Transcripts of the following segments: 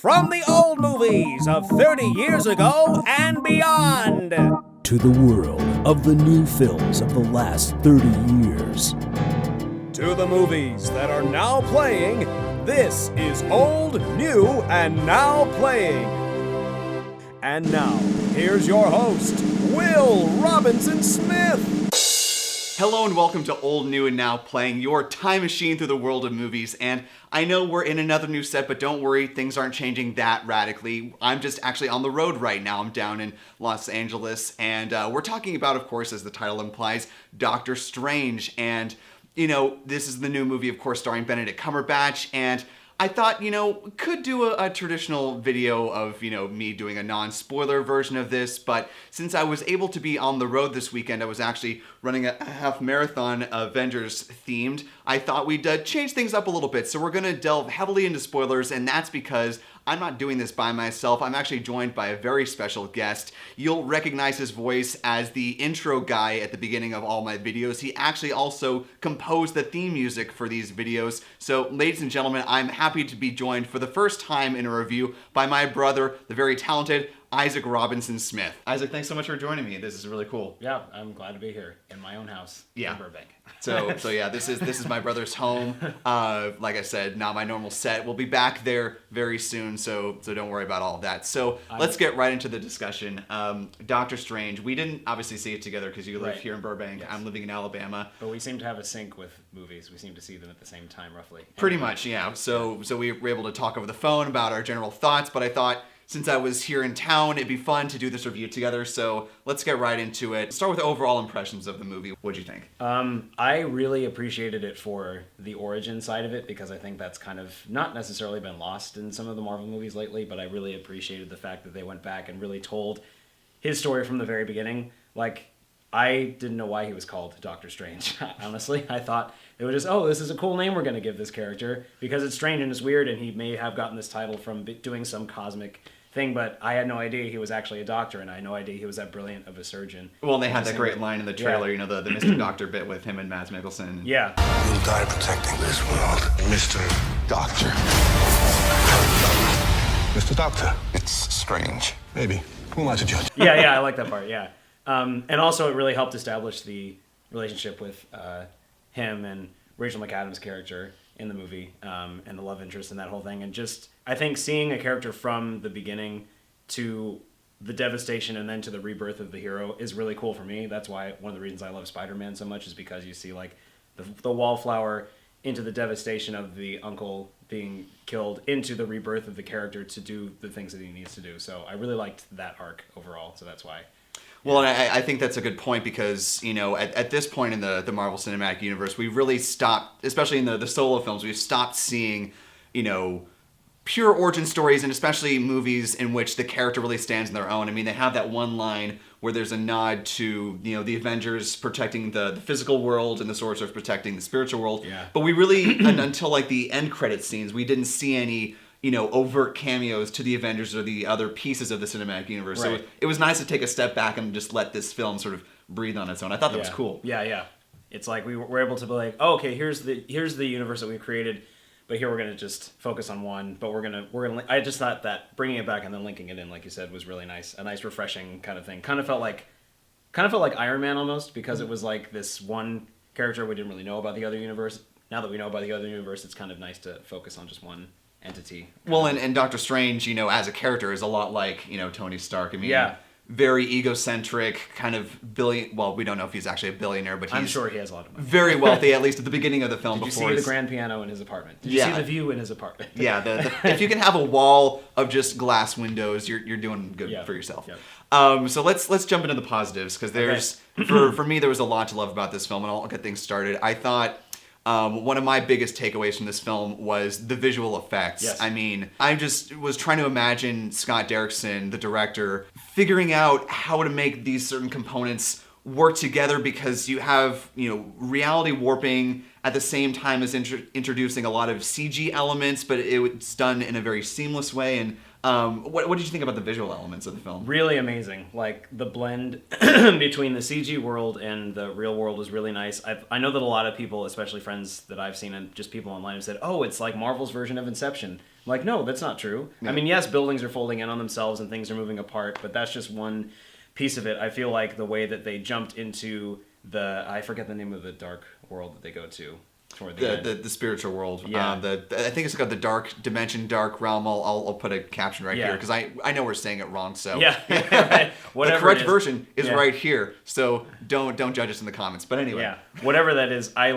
From the old movies of 30 years ago and beyond. To the world of the new films of the last 30 years. To the movies that are now playing, this is Old, New, and Now Playing. And now, here's your host, Will Robinson Smith. Hello and welcome to Old, New, and Now Playing, your time machine through the world of movies. And I know we're in another new set, but don't worry, things aren't changing that radically. I'm just actually on the road right now. I'm down in Los Angeles, and we're talking about, of course, as the title implies, Doctor Strange. And, you know, this is the new movie, of course, starring Benedict Cumberbatch, and I thought, could do a traditional video of, me doing a non-spoiler version of this, but since I was able to be on the road this weekend, I was actually running a half marathon Avengers themed, I thought we'd change things up a little bit. So we're going to delve heavily into spoilers, and that's because I'm not doing this by myself. I'm actually joined by a very special guest. You'll recognize his voice as the intro guy at the beginning of all my videos. He actually also composed the theme music for these videos. So, ladies and gentlemen, I'm happy to be joined for the first time in a review by my brother, the very talented Isaac Robinson Smith. Isaac, thanks so much for joining me. This is really cool. Yeah, I'm glad to be here in my own house in Burbank. So yeah, this is my brother's home. Like I said, not my normal set. We'll be back there very soon, so don't worry about all of that. So let's get right into the discussion. Doctor Strange. We didn't obviously see it together because you live here in Burbank. Yes. I'm living in Alabama. But we seem to have a sync with movies. We seem to see them at the same time, roughly. Pretty much, yeah. So we were able to talk over the phone about our general thoughts, but I thought, since I was here in town, it'd be fun to do this review together, so let's get right into it. Start with overall impressions of the movie. What'd you think? I really appreciated it for the origin side of it, because I think that's kind of not necessarily been lost in some of the Marvel movies lately, but I really appreciated the fact that they went back and really told his story from the very beginning. Like, I didn't know why he was called Doctor Strange, honestly. I thought it was just, this is a cool name we're going to give this character, because it's strange and it's weird, and he may have gotten this title from doing some cosmic thing, but I had no idea he was actually a doctor, and I had no idea he was that brilliant of a surgeon. Well, and they had that great line in the trailer, the Mr. Doctor bit with him and Mads Mikkelsen. Yeah. You'll die protecting this world, Mr. Doctor. Mr. Doctor. It's strange. Maybe. Who am I to judge? Yeah, I like that part, yeah. And also it really helped establish the relationship with him and Rachel McAdams' character in the movie, and the love interest in that whole thing. And just, I think seeing a character from the beginning to the devastation and then to the rebirth of the hero is really cool for me. That's why one of the reasons I love Spider-Man so much is because you see like the wallflower into the devastation of the uncle being killed, into the rebirth of the character to do the things that he needs to do. So I really liked that arc overall, so that's why. Well, and I think that's a good point, because, at this point in the Marvel Cinematic Universe, we really stopped, especially in the solo films, we've stopped seeing, pure origin stories, and especially movies in which the character really stands on their own. I mean, they have that one line where there's a nod to, the Avengers protecting the physical world and the Sorcerers protecting the spiritual world. Yeah. But we really, until like the end credit scenes, we didn't see any overt cameos to the Avengers or the other pieces of the cinematic universe. Right. So it was nice to take a step back and just let this film sort of breathe on its own. I thought that was cool. Yeah. It's like we were able to be like, okay, here's the universe that we've created, but here we're going to just focus on one, but we're going to I just thought that bringing it back and then linking it in, like you said, was really nice. A nice, refreshing kind of thing. Kind of felt like Iron Man almost, because it was like this one character we didn't really know about the other universe. Now that we know about the other universe, it's kind of nice to focus on just one entity. Well, and Doctor Strange, as a character, is a lot like, Tony Stark. I mean, very egocentric, kind of well, we don't know if he's actually a billionaire, but I'm sure he has a lot of money. Very wealthy, at least at the beginning of the film. Did you see the grand piano in his apartment? Did you see the view in his apartment? Yeah, if you can have a wall of just glass windows, you're doing good for yourself. Yep. So let's jump into the positives, because there's for me there was a lot to love about this film, and I'll get things started. I thought one of my biggest takeaways from this film was the visual effects. Yes. I mean, I just was trying to imagine Scott Derrickson, the director, figuring out how to make these certain components work together, because you have, reality warping at the same time as introducing a lot of CG elements, but it's done in a very seamless way. And what did you think about the visual elements of the film? Really amazing. Like, the blend between the CG world and the real world was really nice. I know that a lot of people, especially friends that I've seen and just people online, have said, it's like Marvel's version of Inception, like, no, that's not true. I mean, yes, buildings are folding in on themselves and things are moving apart, but that's just one piece of it. I feel like the way that they jumped into I forget the name of the dark world that they go to toward the end. The spiritual world. Yeah. I think it's got the dark dimension, dark realm. I'll put a caption right here because I know we're saying it wrong. So yeah, right. The correct version is right here. So don't judge us in the comments. But anyway, yeah, whatever that is, I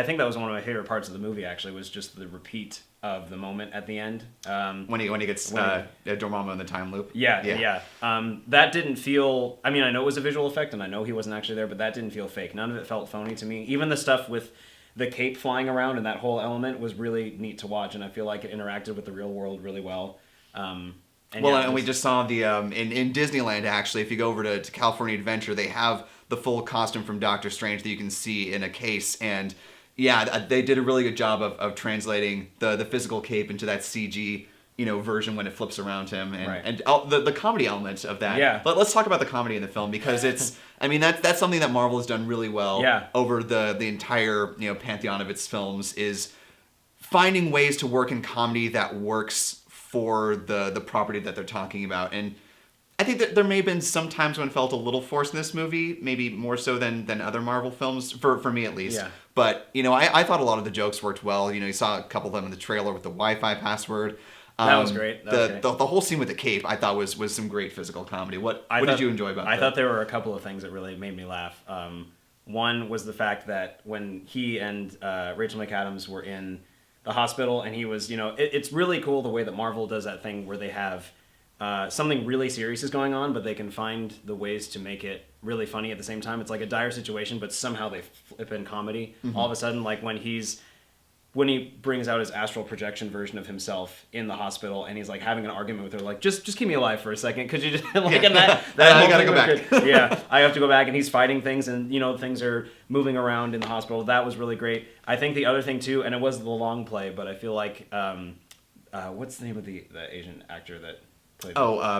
think that was one of my favorite parts of the movie. Actually, was just the repeat of the moment at the end. When he gets Dormammu in the time loop. Yeah. That didn't feel. I mean, I know it was a visual effect, and I know he wasn't actually there, but that didn't feel fake. None of it felt phony to me. Even the stuff with the cape flying around and that whole element was really neat to watch, and I feel like it interacted with the real world really well. And we just saw the in Disneyland, actually, if you go over to California Adventure, they have the full costume from Doctor Strange that you can see in a case, and they did a really good job of translating the physical cape into that CG version when it flips around him, and the comedy element of that. Yeah. Let's talk about the comedy in the film, because it's I mean that's something that Marvel has done really well over the entire pantheon of its films, is finding ways to work in comedy that works for the property that they're talking about. And I think that there may have been some times when it felt a little forced in this movie, maybe more so than other Marvel films, for me at least. Yeah. But I thought a lot of the jokes worked well. You saw a couple of them in the trailer with the Wi-Fi password. That was great. The whole scene with the cape, I thought was some great physical comedy. What did you enjoy about that? I thought there were a couple of things that really made me laugh. One was the fact that when he and Rachel McAdams were in the hospital, and he was, it's really cool the way that Marvel does that thing where they have something really serious is going on, but they can find the ways to make it really funny at the same time. It's like a dire situation, but somehow they flip in comedy. Mm-hmm. All of a sudden, like when he brings out his astral projection version of himself in the hospital, and he's like having an argument with her, like, just keep me alive for a second, could you just like in that I gotta go back. Yeah, I have to go back, and he's fighting things, and things are moving around in the hospital. That was really great. I think the other thing too, and it was the long play, but I feel like what's the name of the Asian actor that played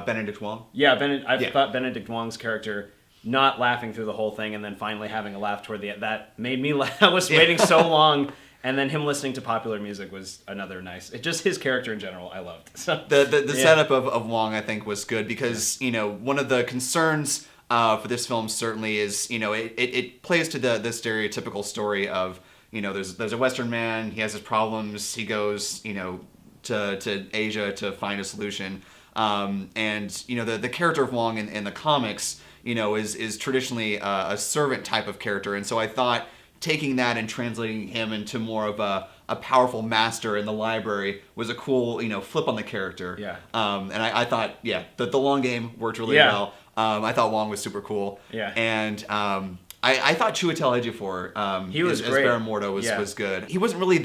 Benedict Wong? Yeah, I thought Benedict Wong's character not laughing through the whole thing and then finally having a laugh toward the end, that made me laugh. I was waiting so long. And then him listening to popular music was another nice. Just his character in general, I loved. So, the setup of Wong, I think, was good because one of the concerns for this film certainly is it plays to the stereotypical story of there's a Western man, he has his problems, he goes to Asia to find a solution, and the character of Wong in the comics is traditionally a servant type of character, and so I thought taking that and translating him into more of a powerful master in the library was a cool, flip on the character. Yeah. And I thought, the long game worked really well. I thought Wong was super cool. Yeah. And I thought Chiwetel Ejiofor, he was as great. Baron Mordo was good. He wasn't really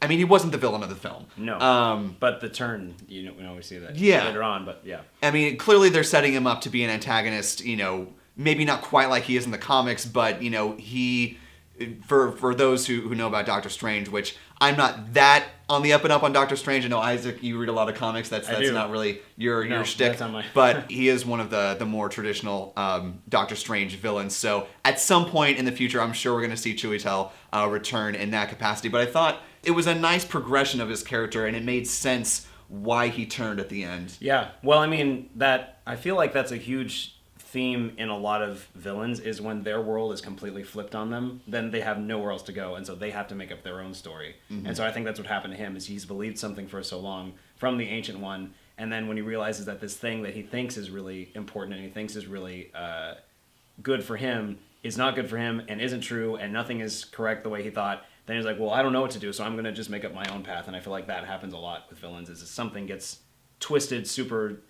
he wasn't the villain of the film. No. But the turn, we always see that later on, but yeah. I mean, clearly they're setting him up to be an antagonist, maybe not quite like he is in the comics, but, he... For those who know about Doctor Strange, which I'm not that on the up and up on Doctor Strange. I know, Isaac, you read a lot of comics. That's not really your shtick. But he is one of the more traditional Doctor Strange villains. So at some point in the future, I'm sure we're going to see Chiwetel return in that capacity. But I thought it was a nice progression of his character, and it made sense why he turned at the end. Yeah. Well, I mean, I feel like that's a huge theme in a lot of villains, is when their world is completely flipped on them, then they have nowhere else to go, and so they have to make up their own story. Mm-hmm. And so I think that's what happened to him, is he's believed something for so long from the Ancient One, and then when he realizes that this thing that he thinks is really important and he thinks is really good for him is not good for him and isn't true, and nothing is correct the way he thought, then he's like, well, I don't know what to do, so I'm going to just make up my own path. And I feel like that happens a lot with villains, is something gets twisted super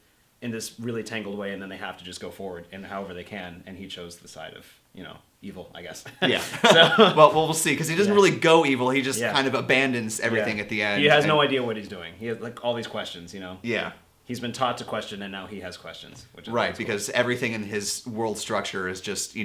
in this really tangled way, and then they have to just go forward and however they can, and he chose the side of evil, I guess. Yeah. Well, we'll see, because he doesn't really go evil. He just kind of abandons everything at the end. He has no idea what he's doing. He has like all these questions. Yeah. He's been taught to question, and now he has questions. Which is right, because everything in his world structure is just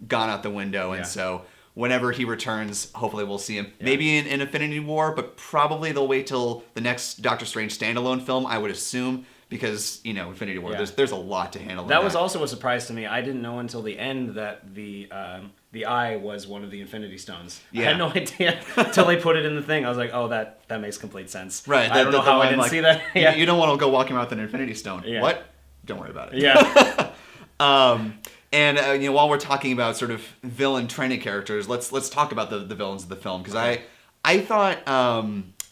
gone out the window, and so whenever he returns, hopefully we'll see him. Maybe in Infinity War, but probably they'll wait till the next Doctor Strange standalone film, I would assume, because Infinity War. Yeah. There's a lot to handle. That was also a surprise to me. I didn't know until the end that the eye was one of the Infinity Stones. Yeah. I had no idea until they put it in the thing. I was like, oh, that makes complete sense. Right. I don't know how I didn't see that. Yeah. You don't want to go walking around with an Infinity Stone. Yeah. What? Don't worry about it. Yeah. And while we're talking about sort of villain trending characters, let's talk about the villains of the film, because I thought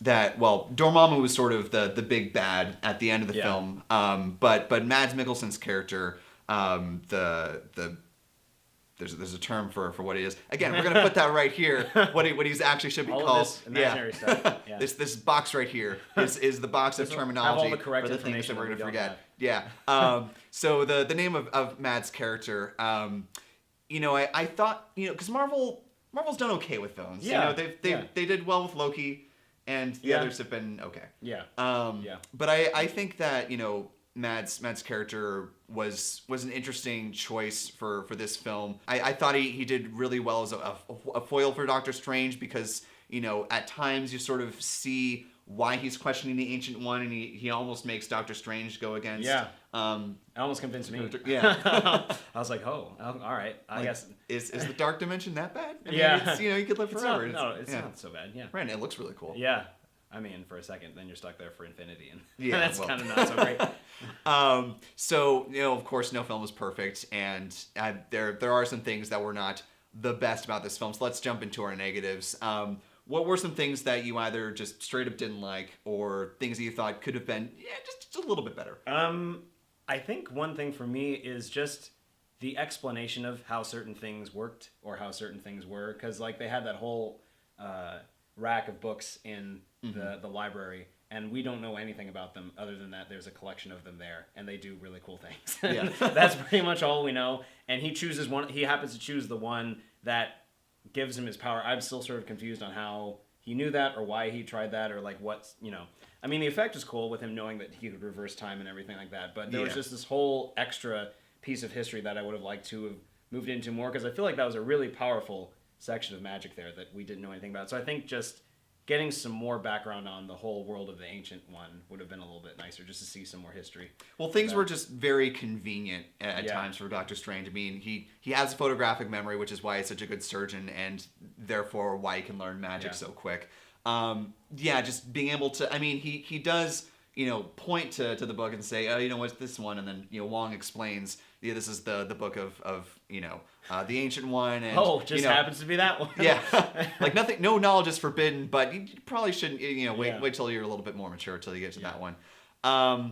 that Dormammu was sort of the big bad at the end of the film, but Mads Mikkelsen's character, there's a term for what he is. Again, we're gonna put that right here. What he's actually should be all called. Of this imaginary stuff. Yeah. This box right here is the box of terminology the correct for the things that information we're that gonna we don't forget. Yeah. So the name of Mads' character, I thought, because Marvel's done okay with villains. Yeah. They did well with Loki, and the others have been okay. Yeah. But I think that Mads' character was an interesting choice for this film. I thought he did really well as a foil for Doctor Strange, because at times you sort of see why he's questioning the Ancient One, and he almost makes Doctor Strange go against. Yeah. It almost convinced me. Yeah. I was like, oh, all right. I guess. Is the dark dimension that bad? I mean, Yeah. it's, you could live forever. It's not so bad. Yeah. Right, and it looks really cool. Yeah. I mean, for a second, then you're stuck there for infinity, and Yeah, that's kind of not so great. So of course, no film is perfect, and there are some things that were not the best about this film. So let's jump into our negatives. What were some things that you either just straight up didn't like, or things that you thought could have been just a little bit better? I think one thing for me is just the explanation of how certain things worked or how certain things were, because they had that whole rack of books in the library, and we don't know anything about them other than that there's a collection of them there, and they do really cool things. Yeah. That's pretty much all we know. And he chooses one. He happens to choose the one that gives him his power. I'm still sort of confused on how he knew that, or why he tried that, or what's I mean, the effect is cool with him knowing that he could reverse time and everything like that, but there was just this whole extra piece of history that I would have liked to have moved into more, because I feel like that was a really powerful section of magic there that we didn't know anything about. So I think just getting some more background on the whole world of the Ancient One would have been a little bit nicer, just to see some more history. Well, things were just very convenient at times for Doctor Strange. I mean, he has a photographic memory, which is why he's such a good surgeon, and therefore why he can learn magic so quick. Just being able to, I mean, he does, point to the book and say, oh, what's this one? And then, Wong explains, this is the book of the Ancient One. And, happens to be that one. Yeah. Nothing, no knowledge is forbidden, but you probably shouldn't, wait till you're a little bit more mature till you get to that one. I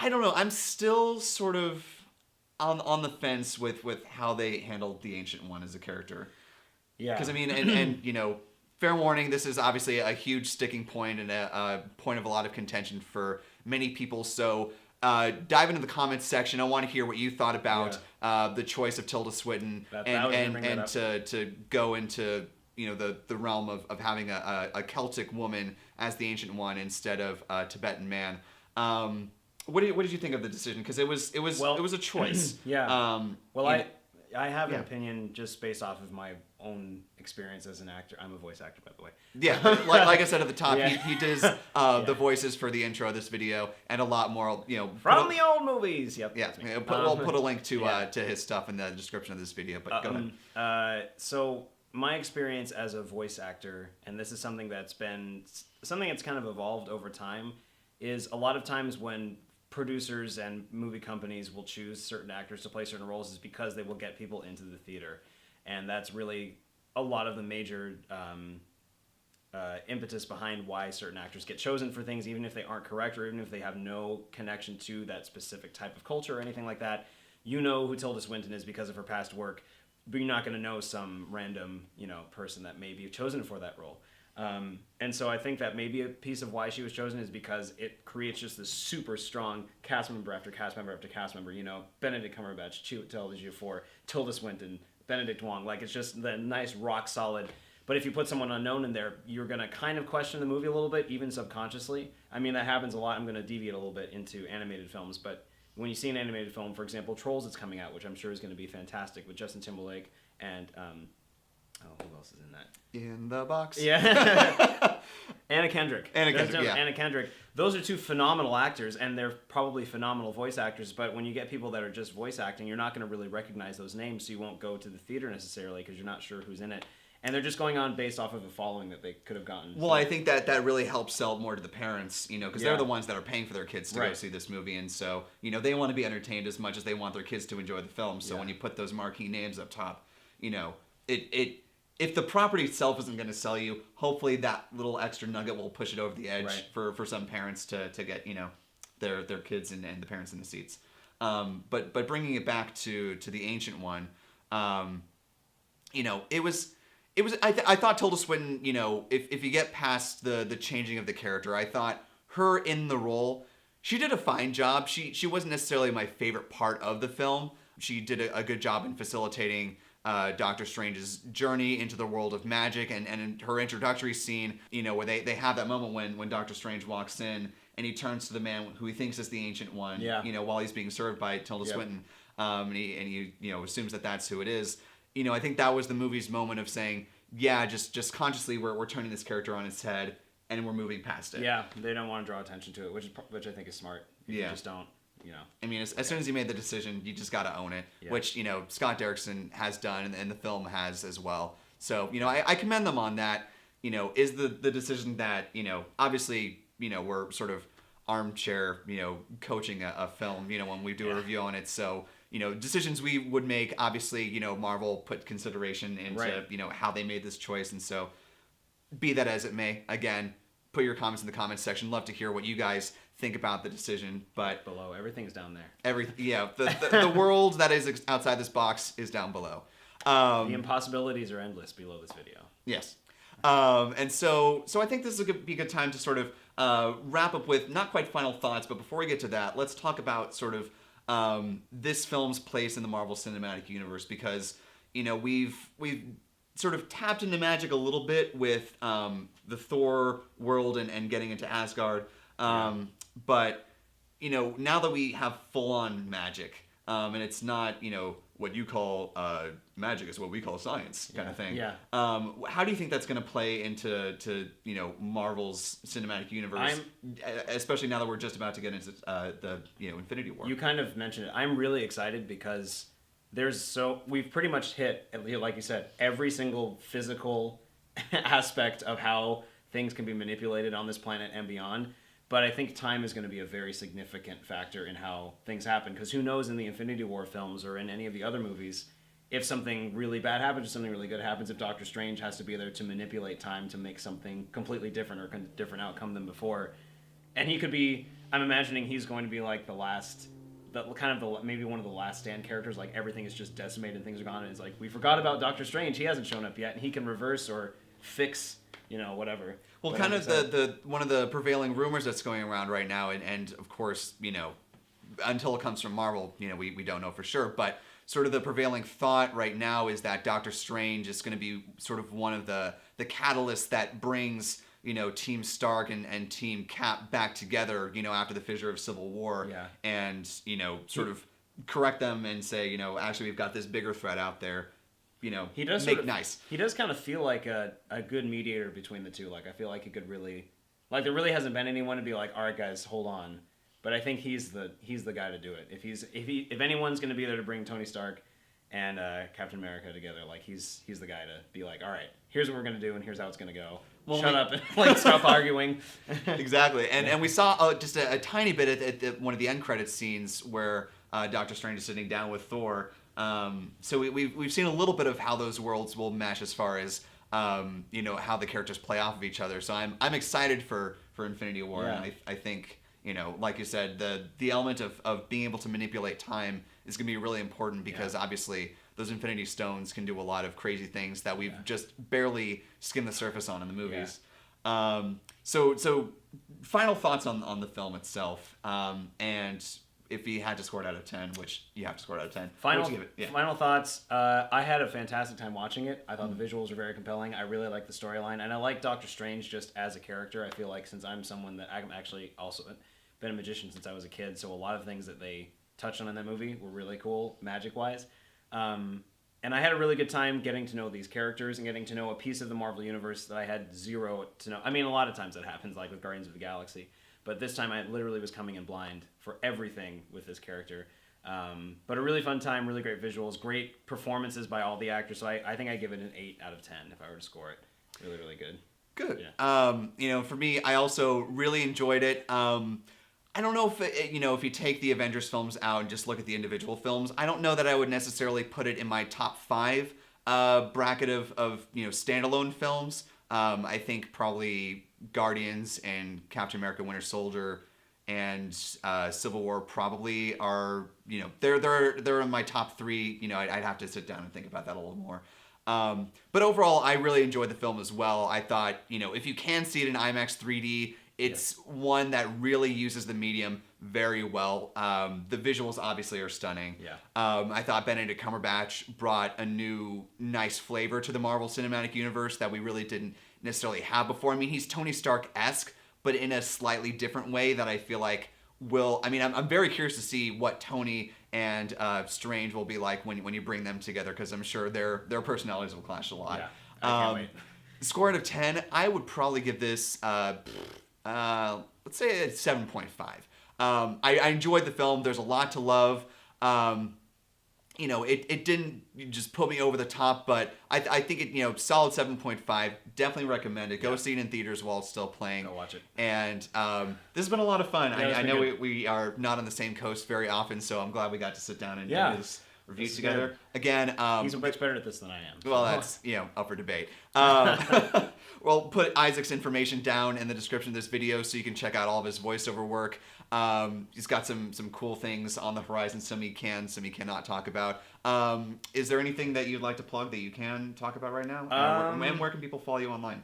don't know. I'm still sort of on the fence with how they handled the Ancient One as a character. Yeah. Because, I mean, and fair warning, this is obviously a huge sticking point and a point of a lot of contention for many people. So dive into the comments section. I want to hear what you thought about the choice of Tilda Swinton and to go into the realm of having a Celtic woman as the Ancient One instead of a Tibetan man. What did you think of the decision? Because it was a choice. Yeah. I have an opinion just based off of my own experience as an actor. I'm a voice actor, by the way. Yeah, like I said at the top, he does the voices for the intro of this video and a lot more, from the old movies. Yep. Yeah, we'll put a link to his stuff in the description of this video. But go ahead. So my experience as a voice actor, and this is something that's kind of evolved over time, is a lot of times when producers and movie companies will choose certain actors to play certain roles is because they will get people into the theater. And that's really a lot of the major impetus behind why certain actors get chosen for things, even if they aren't correct or even if they have no connection to that specific type of culture or anything like that. You know who Tilda Swinton is because of her past work, but you're not going to know some random, person that may be chosen for that role. And so I think that maybe a piece of why she was chosen is because it creates just this super strong cast member after cast member after cast member. Benedict Cumberbatch, Chiwetel Ejiofor, Tilda Swinton, Benedict Wong. It's just the nice rock solid. But if you put someone unknown in there, you're going to kind of question the movie a little bit, even subconsciously. I mean, that happens a lot. I'm going to deviate a little bit into animated films, but when you see an animated film, for example, Trolls is coming out, which I'm sure is going to be fantastic with Justin Timberlake and Oh, who else is in that? In the box. Yeah. Anna Kendrick. Yeah. Anna Kendrick. Those are two phenomenal actors, and they're probably phenomenal voice actors, but when you get people that are just voice acting, you're not going to really recognize those names, so you won't go to the theater necessarily because you're not sure who's in it. And they're just going on based off of a following that they could have gotten. Well, I think that really helps sell more to the parents, because Yeah. they're the ones that are paying for their kids to go Right. see this movie. And so, they want to be entertained as much as they want their kids to enjoy the film. So Yeah. when you put those marquee names up top, if the property itself isn't going to sell you, hopefully that little extra nugget will push it over the edge Right. for some parents to get, their kids and the parents in the seats. But bringing it back to the Ancient One, I thought Tilda Swinton, if you get past the changing of the character, I thought her in the role, she did a fine job. She wasn't necessarily my favorite part of the film. She did a good job in facilitating Doctor Strange's journey into the world of magic, and in her introductory scene, where they have that moment when Doctor Strange walks in and he turns to the man who he thinks is the Ancient One, while he's being served by Tilda Swinton, and he assumes that that's who it is. I think that was the movie's moment of saying, yeah, just consciously we're turning this character on its head and we're moving past it. Yeah, they don't want to draw attention to it, which I think is smart. You just don't, I mean, as soon as you made the decision, you just got to own it, which, Scott Derrickson has done and the film has as well. So, I commend them on that. Is the decision that, obviously, we're sort of armchair, coaching a film, when we do a review on it. So, decisions we would make, obviously, Marvel put consideration into, how they made this choice. And so, be that as it may, again, put your comments in the comments section. Love to hear what you guys think about the decision. But below, everything's down there. The world that is outside this box is down below. The impossibilities are endless below this video. Yes. And so I think this would be a good time to sort of wrap up with not quite final thoughts, but before we get to that, let's talk about sort of this film's place in the Marvel Cinematic Universe, because we've sort of tapped into magic a little bit with the Thor world and getting into Asgard, but now that we have full-on magic, and it's not what you call magic is what we call science kind of thing. Yeah. How do you think that's going to play into Marvel's cinematic universe, especially now that we're just about to get into the Infinity War? You kind of mentioned it. I'm really excited because we've pretty much hit, like you said, every single physical aspect of how things can be manipulated on this planet and beyond. But I think time is going to be a very significant factor in how things happen, because who knows in the Infinity War films or in any of the other movies, if something really bad happens or something really good happens, if Doctor Strange has to be there to manipulate time to make something completely different or different outcome than before. And he could be, I'm imagining he's going to be like maybe one of the last stand characters, like everything is just decimated and things are gone, and it's like, we forgot about Doctor Strange, he hasn't shown up yet, and he can reverse or fix, whatever. Well, but kind of the one of the prevailing rumors that's going around right now, and of course, until it comes from Marvel, we don't know for sure, but sort of the prevailing thought right now is that Doctor Strange is going to be sort of one of the catalysts that brings Team Stark and Team Cap back together, after the fissure of Civil War, and sort of correct them and say, actually we've got this bigger threat out there. He does nice. He does kind of feel like a good mediator between the two. Like, I feel like he could really, there really hasn't been anyone to be like, all right, guys, hold on. But I think he's the guy to do it. If anyone's going to be there to bring Tony Stark and Captain America together, like he's the guy to be like, all right, here's what we're going to do and here's how it's going to go. Well, shut up and stop arguing. Exactly. And we saw just a tiny bit at one of the end credits scenes where Doctor Strange is sitting down with Thor. So we've seen a little bit of how those worlds will mesh as far as how the characters play off of each other. So I'm excited for Infinity War, and I think like you said, the element of being able to manipulate time is going to be really important, because obviously those Infinity Stones can do a lot of crazy things that we've just barely skimmed the surface on in the movies. So final thoughts on the film itself, and if you had to score it out of 10, which you have to score it out of 10, what would you give it? Final thoughts. I had a fantastic time watching it. I thought the visuals were very compelling. I really liked the storyline, and I like Doctor Strange just as a character. I feel like since I'm someone that I'm actually also been a magician since I was a kid, so a lot of things that they touched on in that movie were really cool, magic-wise. And I had a really good time getting to know these characters and getting to know a piece of the Marvel Universe that I had zero to know. I mean, a lot of times that happens, like with Guardians of the Galaxy. But this time I literally was coming in blind for everything with this character. But a really fun time, really great visuals, great performances by all the actors. So I think I give it an 8 out of 10 if I were to score it. Really, really good. Good. Yeah. For me, I also really enjoyed it. I don't know if if you take the Avengers films out and just look at the individual films, I don't know that I would necessarily put it in my top 5 bracket of standalone films. I think probably Guardians and Captain America: Winter Soldier and Civil War probably are they're in my top 3. I'd have to sit down and think about that a little more. But overall, I really enjoyed the film as well. I thought if you can see it in IMAX 3D. It's one that really uses the medium very well. The visuals obviously are stunning. Yeah. I thought Benedict Cumberbatch brought a new, nice flavor to the Marvel Cinematic Universe that we really didn't necessarily have before. I mean, he's Tony Stark-esque, but in a slightly different way that I feel like I'm very curious to see what Tony and Strange will be like when you bring them together, because I'm sure their personalities will clash a lot. Yeah, I can't wait. Score out of 10, I would probably give this... let's say it's 7.5. I enjoyed the film. There's a lot to love. It didn't just put me over the top, but I think it, solid 7.5. Definitely recommend it. Go see it in theaters while it's still playing. Go watch it. And this has been a lot of fun. Yeah, I know we are not on the same coast very often, so I'm glad we got to sit down and do this review together. Good. Again, he's much better at this than I am. Well, that's up for debate. We'll put Isaac's information down in the description of this video so you can check out all of his voiceover work. He's got some cool things on the horizon. Some he can, some he cannot talk about. Is there anything that you'd like to plug that you can talk about right now? And where can people follow you online?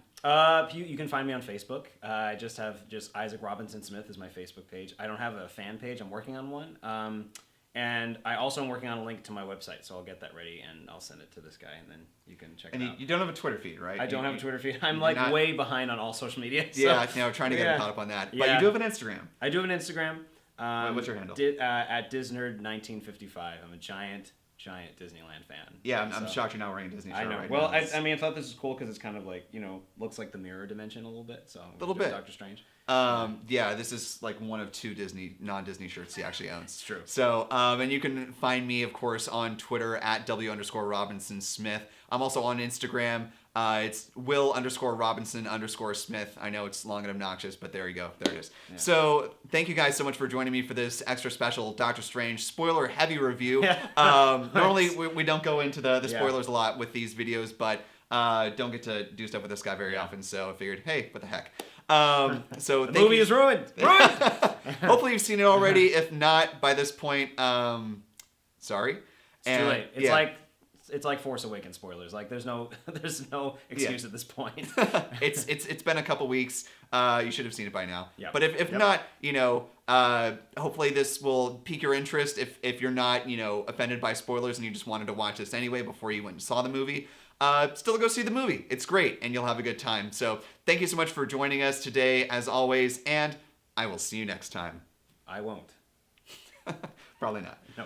You can find me on Facebook. I just have Isaac Robinson Smith is my Facebook page. I don't have a fan page. I'm working on one. And I also am working on a link to my website, so I'll get that ready and I'll send it to this guy, and then you can check it out. You don't have a Twitter feed, right? I don't have a Twitter feed. I'm way behind on all social media. So, trying to get caught up on that. Yeah. But you do have an Instagram. I do have an Instagram. What's your handle? At Disnerd1955. I'm a giant Disneyland fan. Yeah, I'm shocked you're not wearing a Disney shirt. I know. Right Well, now. I thought this was cool because it's kind of like looks like the mirror dimension a little bit. So a little bit. Doctor Strange. This is like one of 2 non-Disney shirts he actually owns. It's true. So, and you can find me, of course, on Twitter at W_Robinson Smith. I'm also on Instagram. It's Will_Robinson_Smith. I know it's long and obnoxious, but there you go. There it is. Yeah. So thank you guys so much for joining me for this extra special Doctor Strange spoiler heavy review. Normally we don't go into the spoilers a lot with these videos, but don't get to do stuff with this guy very often. So I figured, hey, what the heck. So the movie is ruined. Hopefully you've seen it already. If not, by this point, sorry. It's too late. It's like Force Awakens spoilers. Like there's no excuse at this point. It's been a couple weeks. You should have seen it by now. Yep. But if not, hopefully this will pique your interest. If you're not offended by spoilers and you just wanted to watch this anyway before you went and saw the movie, still go see the movie. It's great and you'll have a good time. So thank you so much for joining us today, as always, and I will see you next time. I won't. Probably not. No.